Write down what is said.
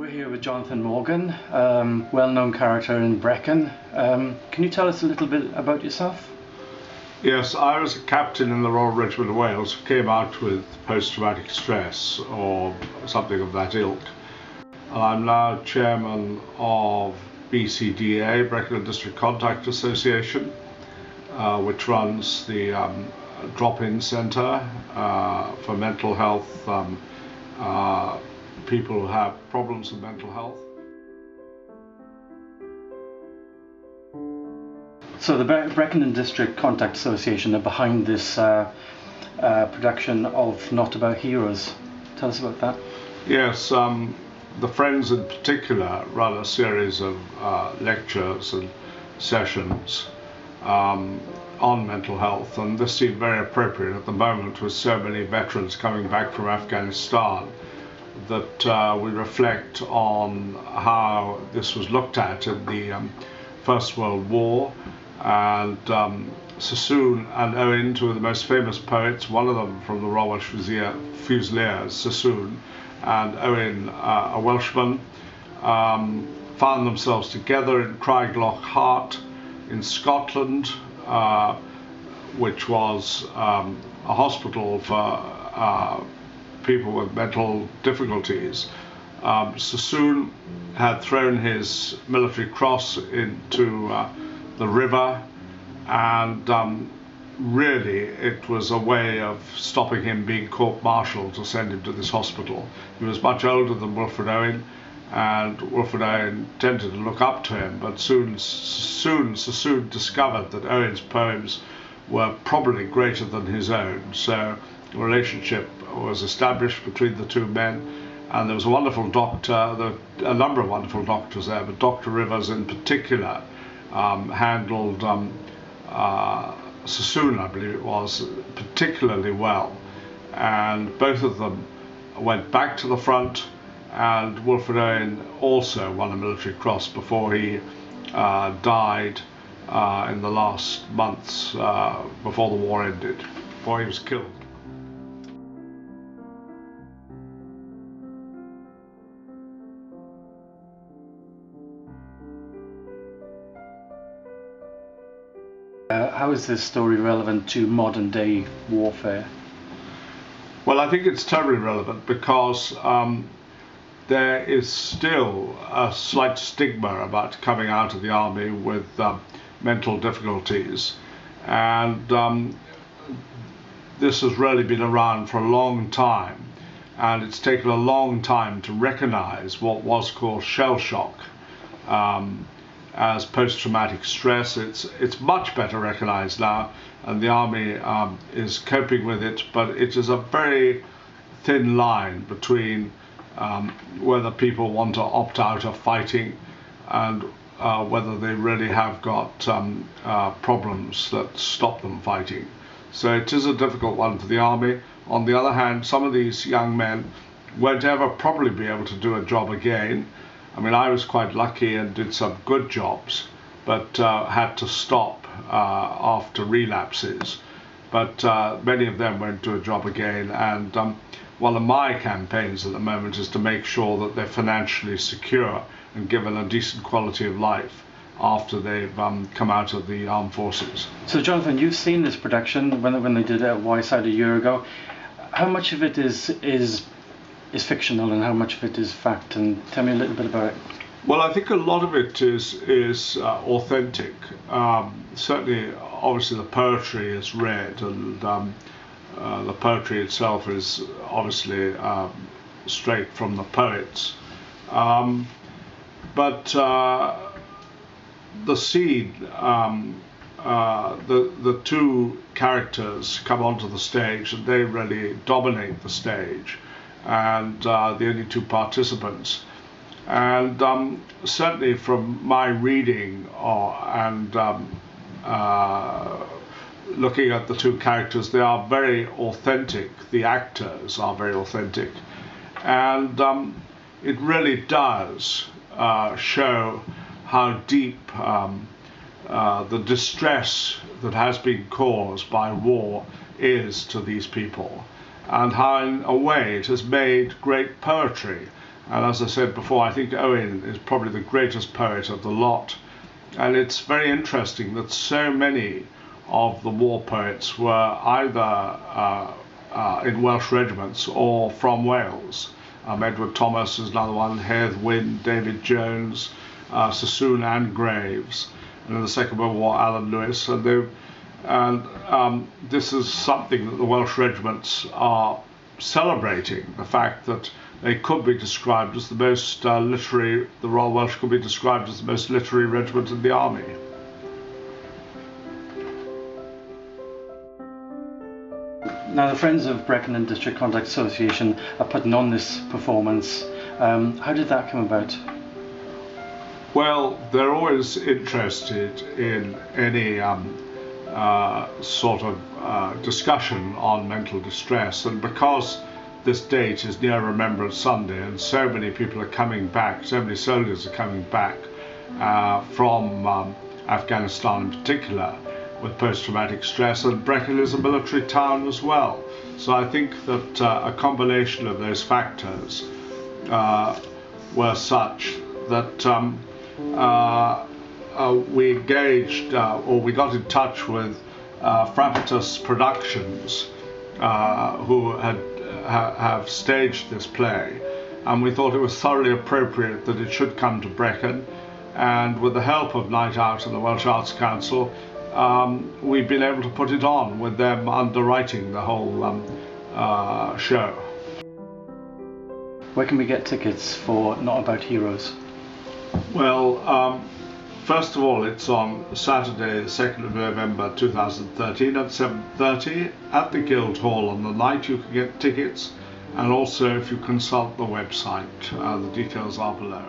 We're here with Jonathan Morgan, well-known character in Brecon. Can you tell us a little bit about yourself? Yes, I was a captain in the Royal Regiment of Wales who came out with post-traumatic stress or something of that ilk. I'm now chairman of BCDA, Brecon District Contact Association, which runs the drop-in centre for mental health, people who have problems with mental health. So the Brecon District Contact Association are behind this production of Not About Heroes. Tell us about that. Yes, the Friends in particular run a series of lectures and sessions on mental health, and this seemed very appropriate at the moment with so many veterans coming back from Afghanistan, that we reflect on how this was looked at in the First World War. And Sassoon and Owen, two of the most famous poets, one of them from the Royal Welsh Fusiliers, Sassoon, and Owen, a Welshman, found themselves together in Craiglockhart Hart in Scotland, which was a hospital for people with mental difficulties. Sassoon had thrown his military cross into the river, and really it was a way of stopping him being court-martialed to send him to this hospital. He was much older than Wilfred Owen, and Wilfred Owen tended to look up to him, but soon Sassoon discovered that Owen's poems were probably greater than his own, so a relationship was established between the two men. And there was a wonderful doctor, a number of wonderful doctors there, but Dr. Rivers in particular handled Sassoon, I believe it was, particularly well. And both of them went back to the front, and Wilfred Owen also won a military cross before he died in the last months before the war ended, before he was killed. How is this story relevant to modern day warfare? Well, I think it's terribly relevant because there is still a slight stigma about coming out of the army with mental difficulties, and this has really been around for a long time, and it's taken a long time to recognize what was called shell shock as post-traumatic stress. It's much better recognized now, and the army is coping with it, but it is a very thin line between whether people want to opt out of fighting and whether they really have got problems that stop them fighting. So it is a difficult one for the army. On the other hand, some of these young men won't ever probably be able to do a job again. I mean, I was quite lucky and did some good jobs, but had to stop after relapses. But many of them won't do a job again, and one of my campaigns at the moment is to make sure that they're financially secure and given a decent quality of life after they've come out of the armed forces. So Jonathan, you've seen this production when they did it at Wyeside a year ago. How much of it is fictional and how much of it is fact, and tell me a little bit about it. Well, I think a lot of it is authentic. Certainly, obviously the poetry is read, and the poetry itself is obviously straight from the poets. But the scene, the two characters come onto the stage and they really dominate the stage, and the only two participants. And certainly from my reading and looking at the two characters, they are very authentic. The actors are very authentic, and it really does show how deep the distress that has been caused by war is to these people, and how in a way it has made great poetry. And as I said before, I think Owen is probably the greatest poet of the lot. And it's very interesting that so many of the war poets were either in Welsh regiments or from Wales. Edward Thomas is another one, Hedd Wyn, David Jones, Sassoon and Graves, and in the Second World War, Alan Lewis. And this is something that the Welsh regiments are celebrating, the fact that they could be described as the most literary, the Royal Welsh could be described as the most literary regiment in the army. Now the Friends of Brecon and District Contact Association are putting on this performance. How did that come about? Well, they're always interested in any sort of discussion on mental distress, and because this date is near Remembrance Sunday and so many people are coming back, so many soldiers are coming back from Afghanistan in particular with post-traumatic stress, and Brecon is a military town as well. So I think that a combination of those factors were such that we engaged, or we got in touch with Frampatus Productions, who have staged this play, and we thought it was thoroughly appropriate that it should come to Brecon, and with the help of Night Out and the Welsh Arts Council, we've been able to put it on with them underwriting the whole show. Where can we get tickets for Not About Heroes? Well, first of all, it's on Saturday, 2nd of November 2013 at 7:30 at the Guildhall on the night. You can get tickets, and also if you consult the website, the details are below.